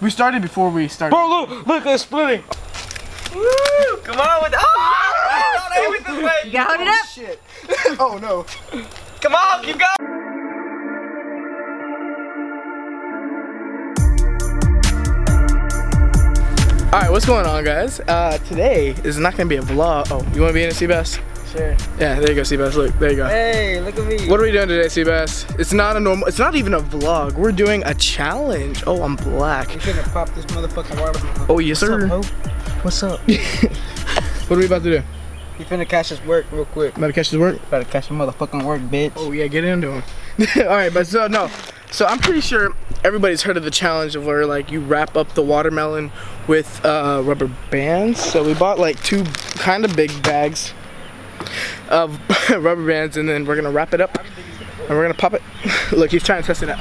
We started before we started. Bro, look, it's splitting. Woo! Come on with the. Oh! Don't aim it this way. You gotta hold it up. Shit. Oh no. Come on, keep going. Alright, what's going on, guys? Today is not gonna be a vlog. Oh, you wanna be in it, Seabass? Sure. Yeah, there you go, Seabass. Look, there you go. Hey, look at me. What are we doing today, Seabass? It's not even a vlog. We're doing a challenge. Oh, I'm black. I'm gonna pop this motherfucking watermelon. Oh, yes, sir. What's up? What are we about to do? You finna catch this work real quick. About to catch this work? Better catch the motherfucking work, bitch. Oh, yeah, get into him. Alright, but so, no. So I'm pretty sure everybody's heard of the challenge of where like you wrap up the watermelon with rubber bands. So we bought like 2 kind of big bags of rubber bands, and then we're gonna wrap it up and we're gonna pop it. Look, he's trying to test it out.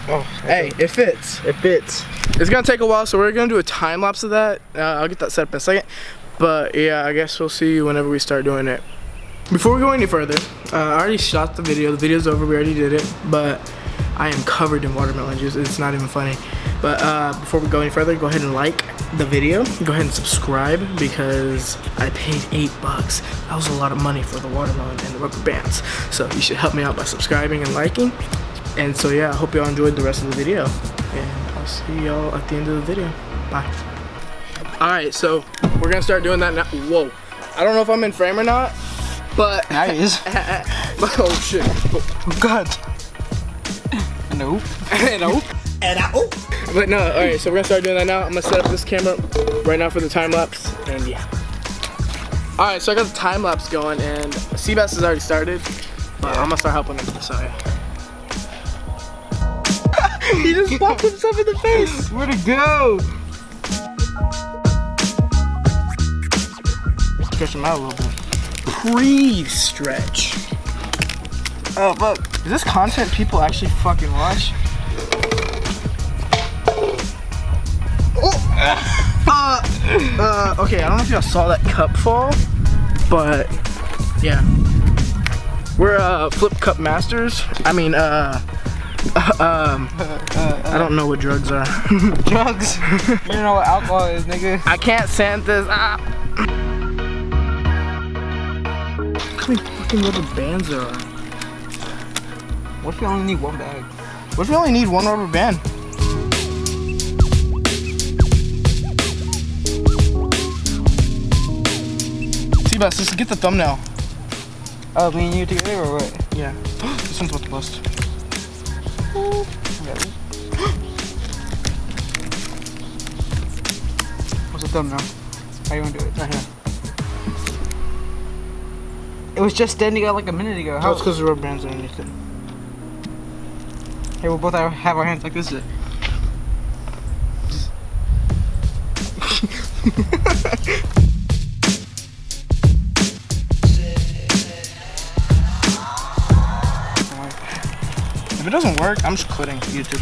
Oh, hey, it fits. It fits. It's gonna take a while, so we're gonna do a time lapse of that. I'll get that set up in a second. But yeah, I guess we'll see you whenever we start doing it. Before we go any further, I already shot the video. The video's over. We already did it, but I am covered in watermelon juice. It's not even funny. But before we go any further, go ahead and like the video. Go ahead and subscribe because I paid $8. That was a lot of money for the watermelon and the rubber bands. So you should help me out by subscribing and liking. And so yeah, I hope y'all enjoyed the rest of the video. And I'll see y'all at the end of the video. Bye. Alright, so we're gonna start doing that now. Whoa. I don't know if I'm in frame or not, but Now he is. oh shit. Oh god. Nope. Nope. But no, alright, so we're gonna start doing that now. I'm gonna set up this camera right now for the time lapse, and yeah. Alright, so I got the time lapse going, and Seabass has already started, but I'm gonna start helping him. So yeah. He just popped himself in the face. Where'd it go? Stretch him out a little bit. Pre-stretch. Oh fuck. Is this content people actually fucking watch? Okay, I don't know if y'all saw that cup fall, but yeah. We're flip cup masters. I mean, I don't know what drugs are. Drugs? You don't know what alcohol is, nigga. I can't stand this. How many fucking rubber bands there are? What if you only need 1 bag? What if you only need 1 rubber band? Seabass, let's get the thumbnail. Oh, me and you together or what? Yeah. This one's about to bust. What's the thumbnail? How you wanna do it? Right here. It was just standing out like a minute ago. Oh, it's because the rubber band's underneath it. Hey, we'll both have our hands like this. If it doesn't work, I'm just quitting YouTube.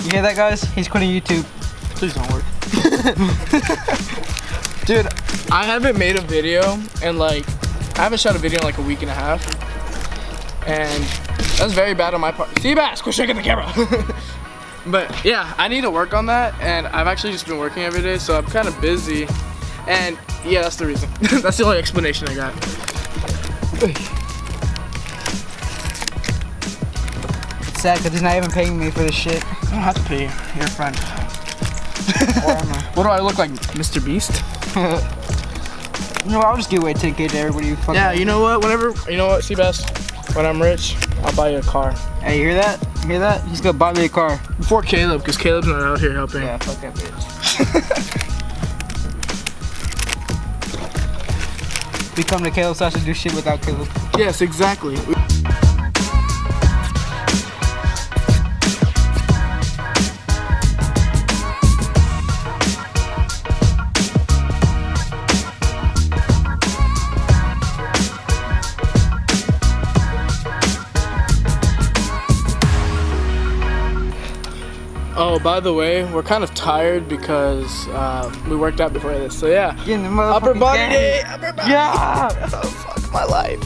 You hear that, guys? He's quitting YouTube. Please don't work. Dude, I haven't made a video in like, I haven't shot a video in like a week and a half. And that's very bad on my part. Seabass, quit shaking the camera. But yeah, I need to work on that, and I've actually just been working every day, so I'm kind of busy. And yeah, that's the reason. That's the only explanation I got. It's sad because he's not even paying me for this shit. I don't have to pay you. You're a friend. What do I look like, Mr. Beast? No, I'll just give away 10K to everybody who fucking. Yeah, you know what? You know what, Seabass? When I'm rich, I'll buy you a car. Hey, you hear that? You hear that? He's gonna buy me a car. Before Caleb, because Caleb's not out here helping. Yeah, fuck that bitch. We come to Caleb's house to do shit without Caleb. Yes, exactly. Oh, by the way, we're kind of tired because we worked out before this. So yeah, upper body day, upper body. Yeah. Oh, fuck my life.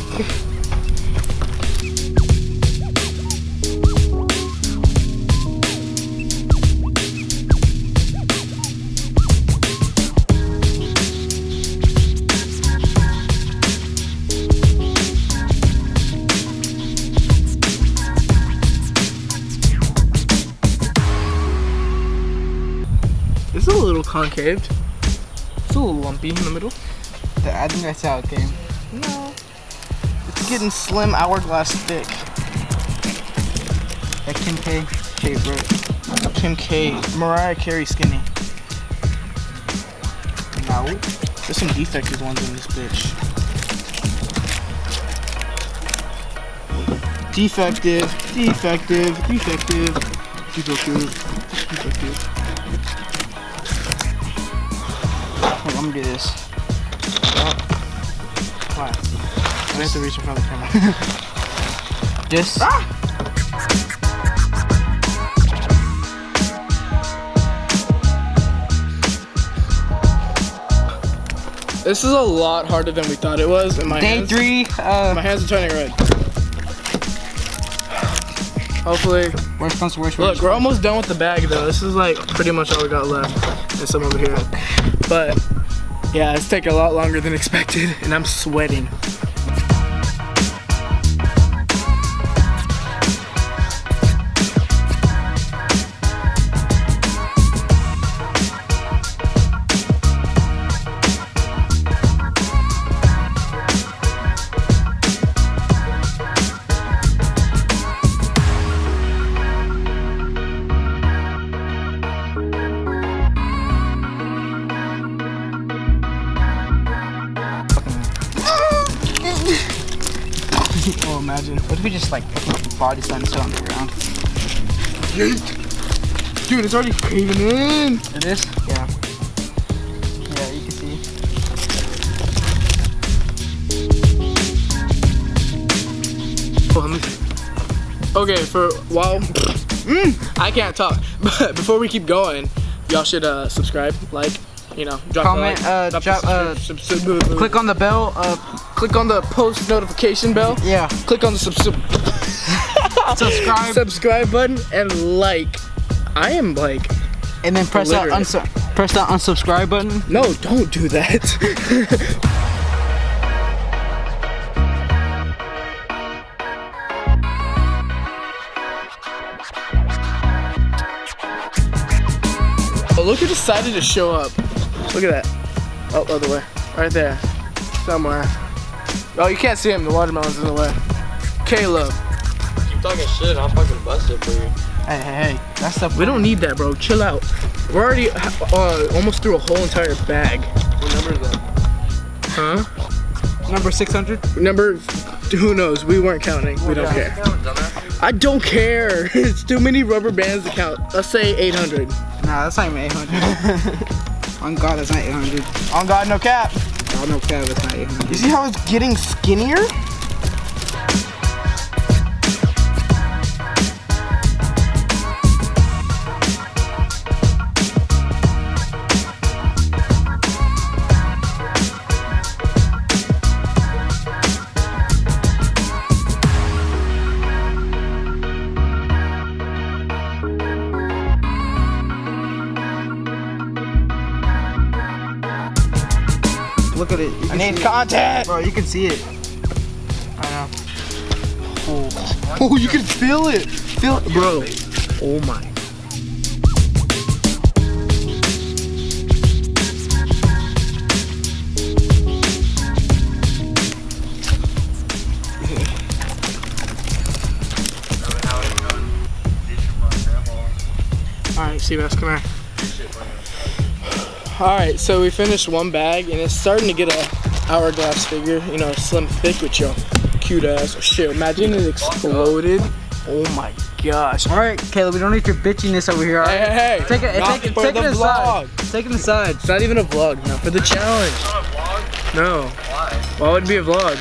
It's a little concaved. It's a little lumpy in the middle. I think that's how it came. No. It's getting slim, hourglass thick. That Kim K shape, bro. Kim K, Mariah Carey skinny. No. There's some defective ones in this bitch. Defective. Hold on, I'm gonna do this. Why? I have to reach in front of the camera. Just. This is a lot harder than we thought it was. And my Day hands, 3. my hands are turning red. Hopefully. Worst comes to worst. Look, we're almost done with the bag though. This is like pretty much all we got left. There's some over here. But yeah, it's taking a lot longer than expected and I'm sweating. Oh, imagine. What if we just like pick up the body sun and sit on the ground? Dude, it's already caving in. It is? Yeah. Yeah, you can see. Oh, let me see. Okay, for while I can't talk, but before we keep going, y'all should subscribe, like, you know, drop Comment, a like, click on the bell. click on the post notification bell. Yeah. Click on the Subscribe. subscribe button and like. I am like, And then press that Literally. press that unsubscribe button. no, don't do that. Oh, look who decided to show up. Look at that. Oh, other way. Right there. Somewhere. Oh, you can't see him. The watermelon's in the way. Caleb. Keep talking shit, I'll fucking bust it for you. Hey, that's the. We don't need that, bro. Chill out. We're already almost through a whole entire bag. What number is that? Huh? Number 600. Number, who knows? We weren't counting. We don't care. I don't care. It's too many rubber bands to count. Let's say 800. Nah, that's not even 800. On God, that's not 800. On God, no cap. God, no cap, that's not 800. You see how it's getting skinnier? Look at it. You I can need see content. it. Bro, you can see it. I know. Oh, you can feel it. Feel it, bro. Oh my. Alright, Seabass, come here. Alright, so we finished one bag and it's starting to get a hourglass figure, you know, slim thick with your cute ass. Oh, shit, imagine it exploded. Oh my gosh. Alright, Caleb, we don't need your bitchiness over here, alright? Hey, Take it, not take it, for take the it aside. vlog. Take it aside. It's not even a vlog, no, for the challenge. It's not a vlog? No. Why? Why would it be a vlog?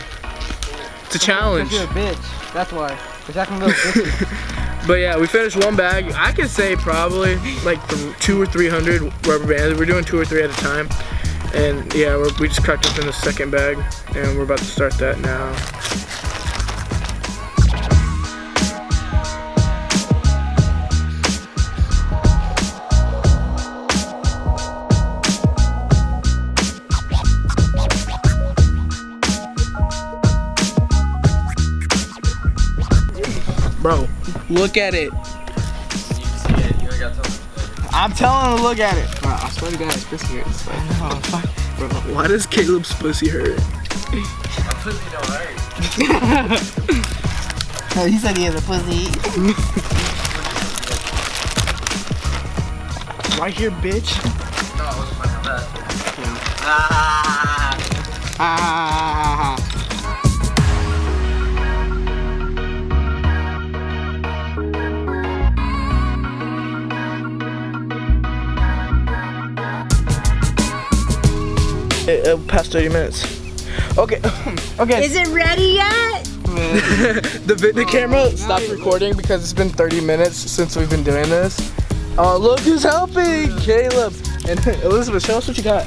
It's a challenge. Because you're a bitch. That's why. Cause acting a little bitchy. But yeah, we finished one bag. I could say probably like 200 or 300 rubber bands. We're doing 2 or 3 at a time. And yeah, we just cracked open the second bag and we're about to start that now. Bro, look at it. You can see it, you ain't got something. I'm telling him to look at it. Bro, I swear to God, his pussy hurts. Like, Oh, fuck. Bro, why does Caleb's pussy hurt? My pussy don't hurt. he said he has a pussy. Right here, bitch. No, it wasn't like that. Ah. Past 30 minutes. Okay. Okay. Is it ready yet? The camera stopped recording because it's been 30 minutes since we've been doing this. Oh, look who's helping! Caleb. And Elizabeth, show us what you got.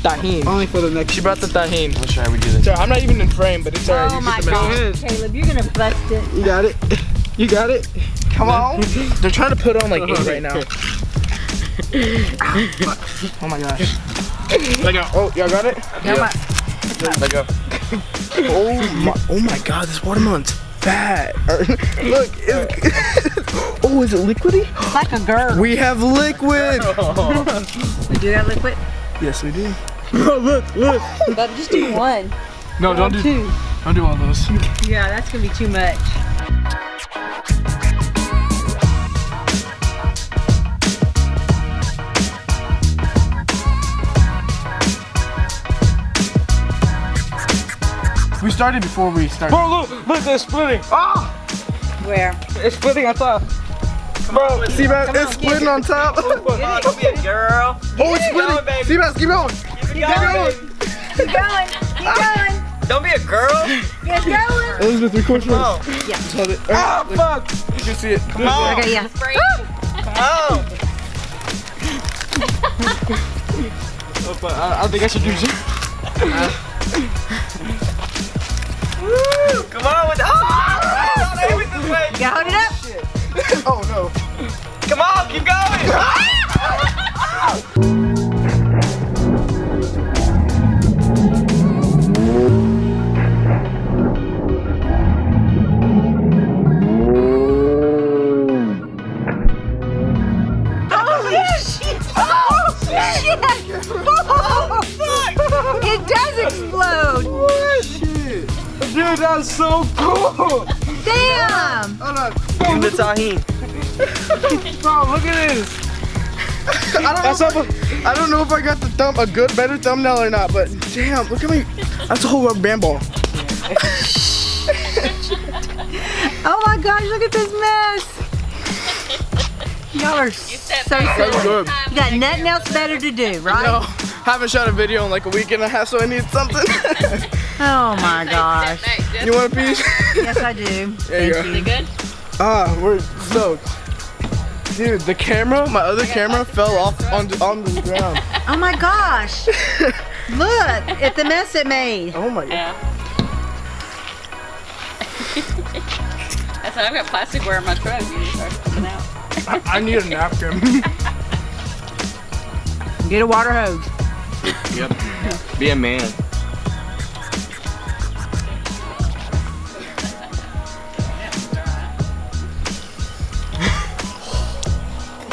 Tahini. Only for the next. She brought the tahini. Let's try we do this. Sorry, I'm not even in frame, but it's alright. Oh You my get the message. gosh, Caleb, you're gonna bust it. You got it. You got it. Come on. They're trying to put on like 8 right now. Oh my gosh. Let go. Oh, y'all got it? Yeah. Let go. Oh my god, this watermelon's fat. Look, oh, is it liquidy? It's like a girl. We have liquid. We do have liquid? Yes, we do. Look. But just do one. No, don't do two. Don't do all those. Yeah, that's gonna be too much. We started before we started. Bro, look, it's splitting. Ah, Where? it's splitting on top. Bro, Seabass, it's splitting on top. Don't be a girl. Oh, it's going, splitting. baby. Seabass, keep going. Keep going. Keep going. Keep going. Don't be a girl. Get going. Elizabeth, record first. Oh, Yeah. Just hold it. ah, fuck. You can see it. Come on. Okay, yeah. Come on. I think I should do it. Woo, come on with the. Oh, aim it this way. You gotta hold it up. Oh no. Come on, keep going. It does explode. Shit. Dude, that's so cool. Damn. Hold on. Give him the tahini. Bro, look at this. I don't know if I got the better thumbnail or not, but damn, look at me. That's a whole rubber band ball. Oh my gosh, look at this mess. Y'all are so That's silly. good. You got nothing else better to do, right? No, haven't shot a video in like a week and a half, so I need something. Oh my gosh. You want a piece? Yes, I do. There you go. Thank you. Good? Ah, we're soaked. Dude, the camera, my other camera fell off on the ground. Oh my gosh. Look at the mess it made. Oh my god. Yeah. That's why I've got plasticware in my truck. You just start coming out. I need a napkin. Get a water hose. Yep. Be a man.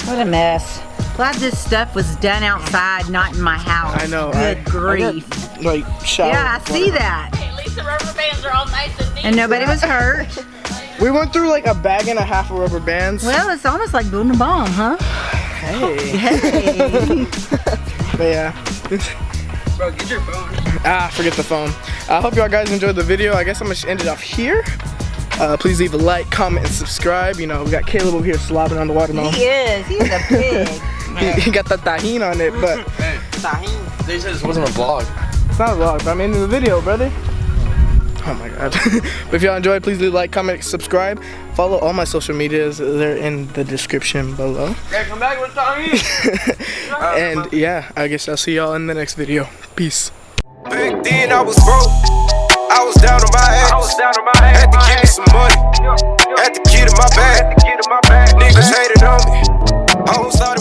What a mess. Glad this stuff was done outside, not in my house. I know. Good grief. Like, shower. Yeah, I see that. Hey, at least the rubber bands are all nice and neat. And nobody was hurt. We went through like a bag and a half of rubber bands. Well, it's almost like building a bomb, huh? Hey. Hey. But yeah. Bro, get your phone. Forget the phone. I hope y'all guys enjoyed the video. I guess I'm gonna end it off here. Please leave a like, comment, and subscribe. You know, we got Caleb over here slobbing on the watermelon. He is. He's a pig. He got the tahini on it, but Hey, they said this wasn't a vlog. it's not a vlog, but I'm into the video, brother. Oh my god. But if y'all enjoyed, please leave a like, comment, subscribe. Follow all my social medias. They're in the description below. Yeah, come back with tahini. And yeah, I guess I'll see y'all in the next video. Peace. Back then I was broke, I was down on my ass. Had to give me some money, had to get in my bag. Niggas hated on me, hoes thought it